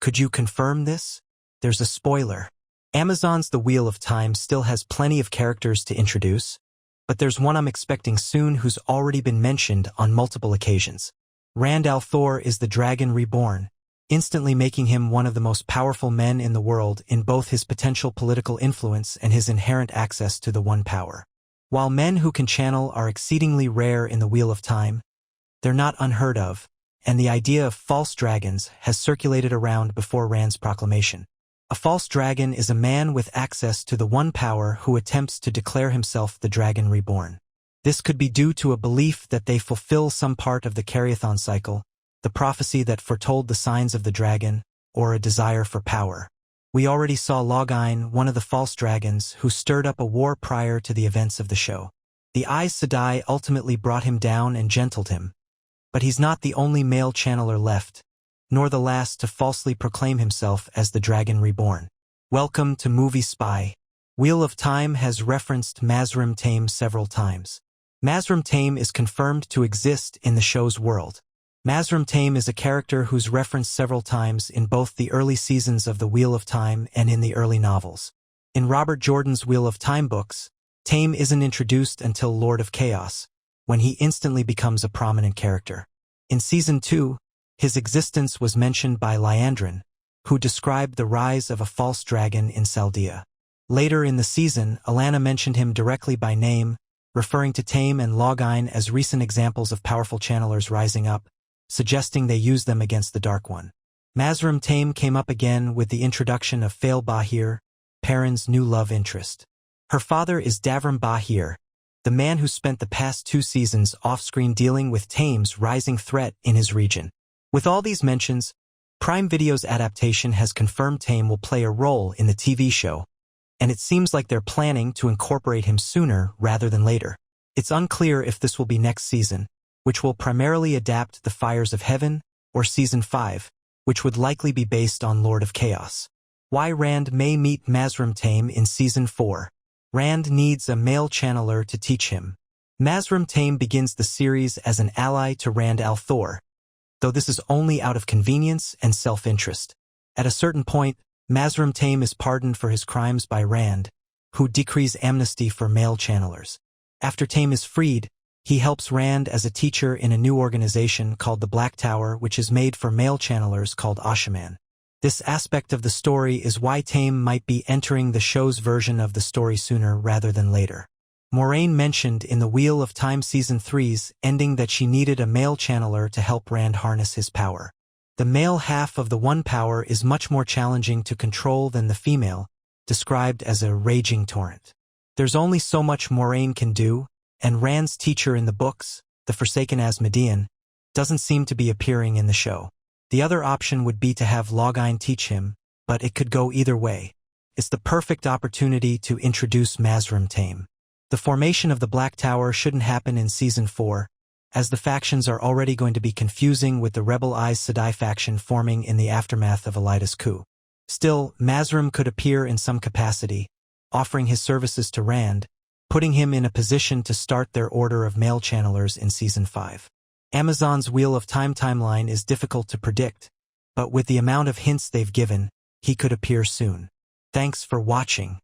Could you confirm this? There's a spoiler. Amazon's The Wheel of Time still has plenty of characters to introduce, but there's one I'm expecting soon who's already been mentioned on multiple occasions. Rand al'Thor is the Dragon Reborn, instantly making him one of the most powerful men in the world in both his potential political influence and his inherent access to the One Power. While men who can channel are exceedingly rare in the Wheel of Time, they're not unheard of, and the idea of false dragons has circulated around before Rand's proclamation. A false dragon is a man with access to the One Power who attempts to declare himself the Dragon Reborn. This could be due to a belief that they fulfill some part of the Karaethon Cycle, the prophecy that foretold the signs of the dragon, or a desire for power. We already saw Logain, one of the false dragons, who stirred up a war prior to the events of the show. The Eyes Sedai ultimately brought him down and gentled him. But he's not the only male channeler left, nor the last to falsely proclaim himself as the Dragon Reborn. Welcome to Movie Spy. Wheel of Time has referenced Mazrim Taim several times. Mazrim Taim is confirmed to exist in the show's world. Mazrim Taim is a character who's referenced several times in both the early seasons of the Wheel of Time and in the early novels. In Robert Jordan's Wheel of Time books, Taim isn't introduced until Lord of Chaos, when he instantly becomes a prominent character. In Season 2, his existence was mentioned by Liandrin, who described the rise of a false dragon in Chaldea. Later in the season, Alana mentioned him directly by name, referring to Taim and Logain as recent examples of powerful channelers rising up, suggesting they use them against the Dark One. Mazrim Taim came up again with the introduction of Fail Bahir, Perrin's new love interest. Her father is Davram Bahir, the man who spent the past 2 seasons off-screen dealing with Taim's rising threat in his region. With all these mentions, Prime Video's adaptation has confirmed Taim will play a role in the TV show, and it seems like they're planning to incorporate him sooner rather than later. It's unclear if this will be next season, which will primarily adapt The Fires of Heaven, or Season 5, which would likely be based on Lord of Chaos. Why Rand may meet Mazrim Taim in Season 4. Rand needs a male channeler to teach him. Mazrim Taim begins the series as an ally to Rand al'Thor, though this is only out of convenience and self-interest. At a certain point, Mazrim Taim is pardoned for his crimes by Rand, who decrees amnesty for male channelers. After Taim is freed, he helps Rand as a teacher in a new organization called the Black Tower, which is made for male channelers called Ashaman. This aspect of the story is why Taim might be entering the show's version of the story sooner rather than later. Moiraine mentioned in the Wheel of Time Season 3's ending that she needed a male channeler to help Rand harness his power. The male half of the One Power is much more challenging to control than the female, described as a raging torrent. There's only so much Moiraine can do, and Rand's teacher in the books, the Forsaken Asmodean, doesn't seem to be appearing in the show. The other option would be to have Logain teach him, but it could go either way. It's the perfect opportunity to introduce Mazrim Taim. The formation of the Black Tower shouldn't happen in Season 4, as the factions are already going to be confusing with the rebel Eyes Sedai faction forming in the aftermath of Elida's coup. Still, Mazrim could appear in some capacity, offering his services to Rand, putting him in a position to start their order of male channelers in Season 5. Amazon's Wheel of Time timeline is difficult to predict, but with the amount of hints they've given, he could appear soon. Thanks for watching.